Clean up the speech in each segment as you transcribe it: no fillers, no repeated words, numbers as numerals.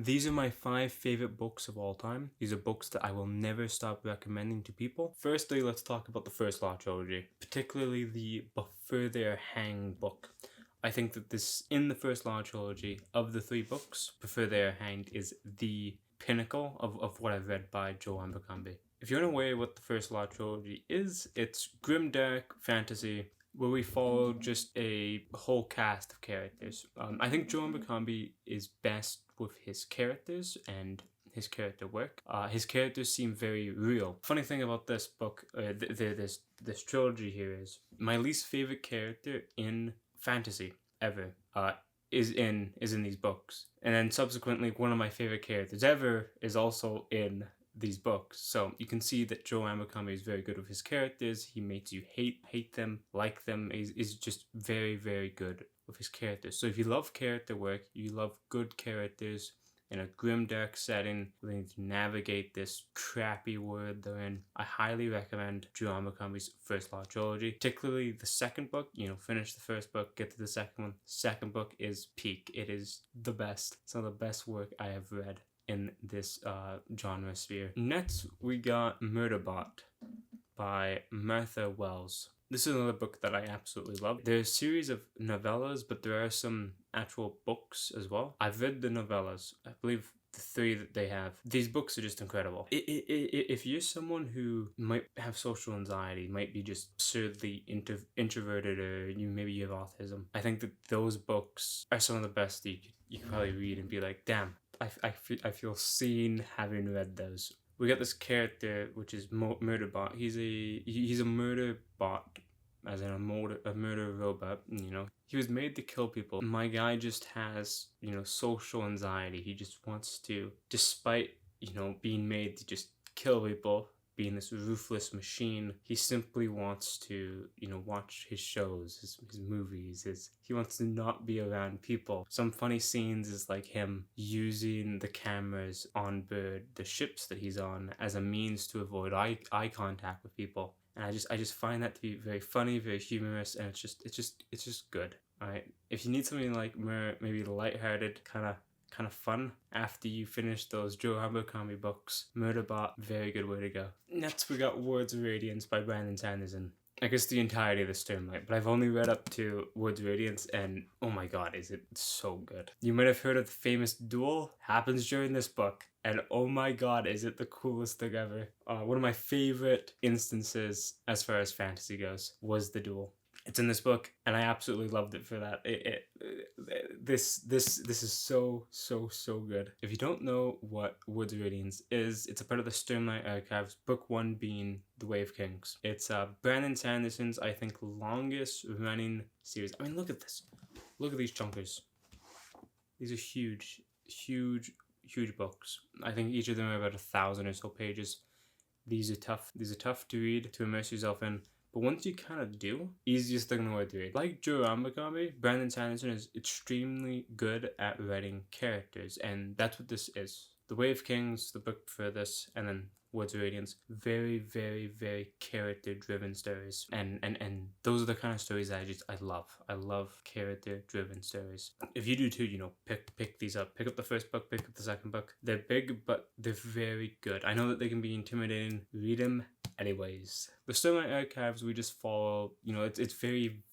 These are my 5 favorite books of all time. These are books that I will never stop recommending to people. Firstly, let's talk about the first Law Trilogy, particularly the Before They're Hanged book. I think that this, in the first Law Trilogy, of the 3 books, Before They're Hanged is the pinnacle of what I've read by Joe Abercrombie. If you're unaware what the first Law Trilogy is, it's grimdark fantasy where we follow just a whole cast of characters. I think Joe Abercrombie is best with his characters and his character work. His characters seem very real. Funny thing about this book, this trilogy here is my least favorite character in fantasy ever is in these books, and then subsequently one of my favorite characters ever is also in these books. So you can see that Joe Abercrombie is very good with his characters. He makes you hate them, like them. He's just very, very good with his characters. So if you love character work, you love good characters in a grimdark setting, where they need to navigate this crappy world they're in, I highly recommend Joe Abercrombie's first Law Trilogy, particularly the second book. Finish the first book, get to the second one. Second book is peak. It is the best. Some of the best work I have read in this genre sphere. Next, we got Murderbot by Martha Wells. This is another book that I absolutely love. There's a series of novellas, but there are some actual books as well. I've read the novellas. I believe the 3 that they have. These books are just incredible. If you're someone who might have social anxiety, might be just absurdly introverted, or maybe you have autism, I think that those books are some of the best that you could probably read and be like, damn, I feel seen having read those. We got this character, which is Murderbot. He's a murder bot, as in a murder robot. He was made to kill people. My guy just has social anxiety. He just wants to, despite being made to just kill people, being this ruthless machine, he simply wants to watch his shows, his movies. He wants to not be around people. Some funny scenes is like him using the cameras on board the ships that he's on as a means to avoid eye contact with people. And I just find that to be very funny, very humorous, and it's just good. All right, if you need something like maybe lighthearted, kind of fun after you finish those Joe Abercrombie books, Murderbot, very good way to go. Next, we got Words of Radiance by Sanderson. I guess the entirety of the Stormlight, but I've only read up to Words of Radiance, and oh my god, is it so good. You might have heard of the famous duel, happens during this book, and oh my god, is it the coolest thing ever. One of my favorite instances as far as fantasy goes was the duel. It's in this book, and I absolutely loved it for that. This is so good. If you don't know what Words of Radiance is, it's a part of the Stormlight Archives, book 1 being The Way of Kings. It's Brandon Sanderson's, I think, longest running series. I mean, look at this. Look at these chunkers. These are huge books. I think each of them are about 1,000 or so pages. These are tough to read, to immerse yourself in. But once you kind of do, easiest thing in the world to read. Like Joe Abercrombie, Brandon Sanderson is extremely good at writing characters, and that's what this is. The Way of Kings, the book for this, and then Words of Radiance, very character-driven stories, and those are the kind of stories that I love. I love character-driven stories. If you do too, pick these up. Pick up the first book, pick up the second book. They're big, but they're very good. I know that they can be intimidating. Read them anyways. The Stormlight Archives, we just follow, it's very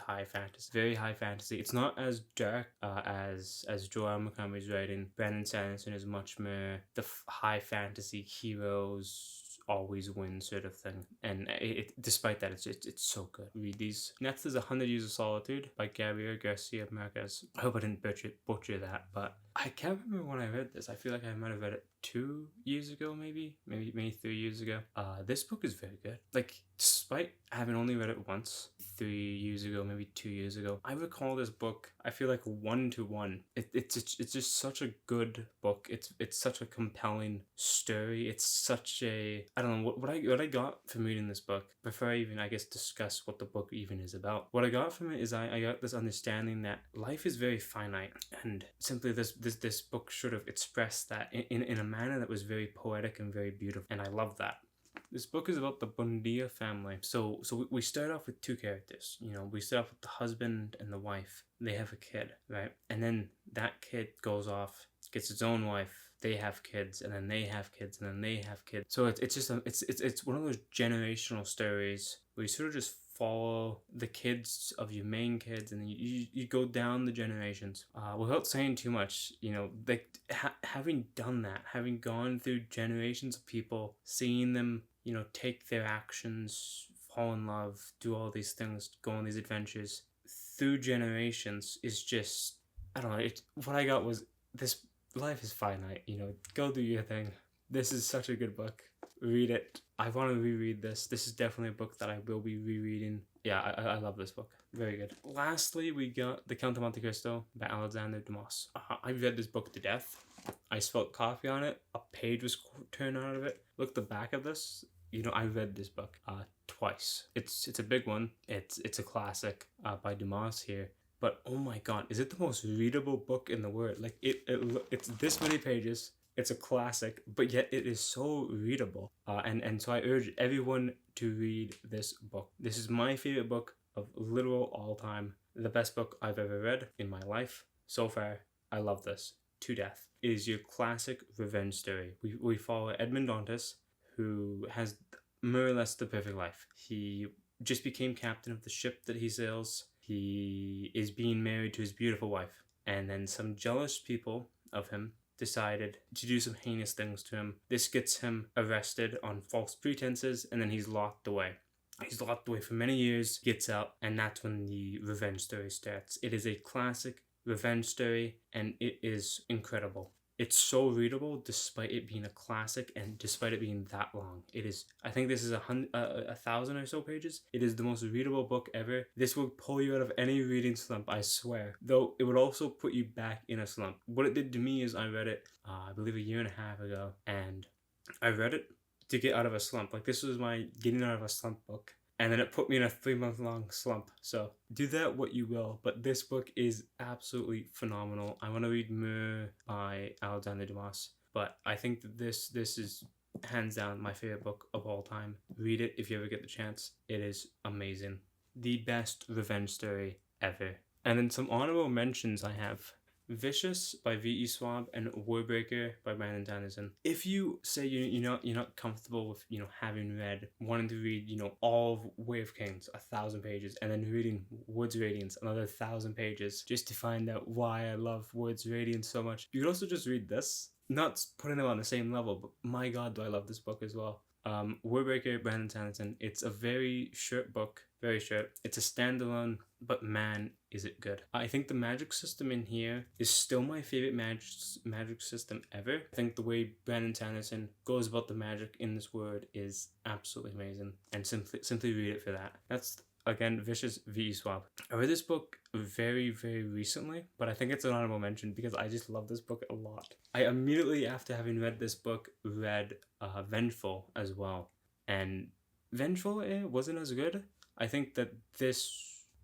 high fantasy. It's not as dark as Joe Abercrombie's writing. Brandon Sanderson is much more the high fantasy heroes always win sort of thing, and despite that, it's so good. Read these. Next is 100 Years of Solitude by Gabriel, García, Márquez. I hope I didn't butcher that, but I can't remember when I read this. I feel like I might have read it 2 years ago, maybe 3 years ago. This book is very good. Like, despite having only read it once, 3 years ago, maybe 2 years ago, I recall this book, I feel like 1-to-1. It's just such a good book. It's such a compelling story. It's such a, I don't know, what I got from reading this book, before I even, I guess, discuss what the book even is about. What I got from it is I got this understanding that life is very finite, and simply this book should have expressed that in a manner that was very poetic and very beautiful, and I love that. This book is about the Buendia family. So we start off with 2 characters. We start off with the husband and the wife. They have a kid, right? And then that kid goes off, gets its own wife. They have kids, and then they have kids, and then they have kids. So it's just it's one of those generational stories where you sort of just follow the kids of your main kids, and you go down the generations. Without saying too much, like having done that, having gone through generations of people, seeing them, take their actions, fall in love, do all these things, go on these adventures through generations is just, I don't know. What I got was this. Life is finite, go do your thing. This is such a good book. Read it. I want to reread this. This is definitely a book that I will be rereading. Yeah, I love this book. Very good. Lastly, we got The Count of Monte Cristo by Alexandre Dumas. I read this book to death. I spilled coffee on it. A page was turned out of it. Look at the back of this. I read this book twice. It's a big one. It's a classic by Dumas here. But oh my god, is it the most readable book in the world? Like it's this many pages. It's a classic, but yet it is so readable. And so I urge everyone to read this book. This is my favorite book of literal all time. The best book I've ever read in my life so far. I love this to death. It is your classic revenge story. We follow Edmond Dantes, who has more or less the perfect life. He just became captain of the ship that he sails. He is being married to his beautiful wife, and then some jealous people of him decided to do some heinous things to him. This gets him arrested on false pretenses, and then he's locked away. He's locked away for many years, gets out, and that's when the revenge story starts. It is a classic revenge story, and it is incredible. It's so readable despite it being a classic and despite it being that long. It is, I think this is 1,000 or so pages. It is the most readable book ever. This will pull you out of any reading slump, I swear. Though it would also put you back in a slump. What it did to me is I read it, I believe a year and a half ago. And I read it to get out of a slump. Like this was my getting out of a slump book. And then it put me in a 3-month-long slump. So do that what you will. But this book is absolutely phenomenal. I want to read more by Alexandre Dumas. But I think that this is hands down my favorite book of all time. Read it if you ever get the chance. It is amazing. The best revenge story ever. And then some honorable mentions I have. Vicious by V.E. Schwab and Warbreaker by Sanderson. If you say you're not comfortable with having read, wanting to read all of Way of Kings, 1,000 pages, and then reading Words Radiance, another 1,000 pages, just to find out why I love Words Radiance so much, you could also just read this. Not putting them on the same level, but my god, do I love this book as well. Warbreaker, Sanderson. It's a very short book. Very short. It's a standalone, but man, is it good. I think the magic system in here is still my favorite magic system ever. I think the way Sanderson goes about the magic in this word is absolutely amazing. And simply read it for that. That's, again, Vicious V.E. Schwab. I read this book very, very recently, but I think it's an honorable mention because I just love this book a lot. I immediately, after having read this book, read Vengeful as well. And Vengeful wasn't as good. I think that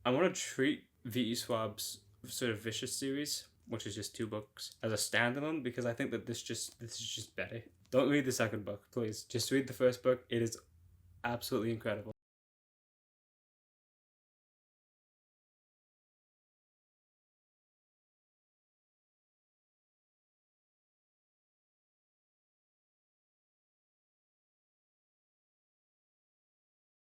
I want to treat V.E. Schwab's sort of Vicious series, which is just 2 books, as a standalone because I think that this is just better. Don't read the second book, please. Just read the first book. It is absolutely incredible.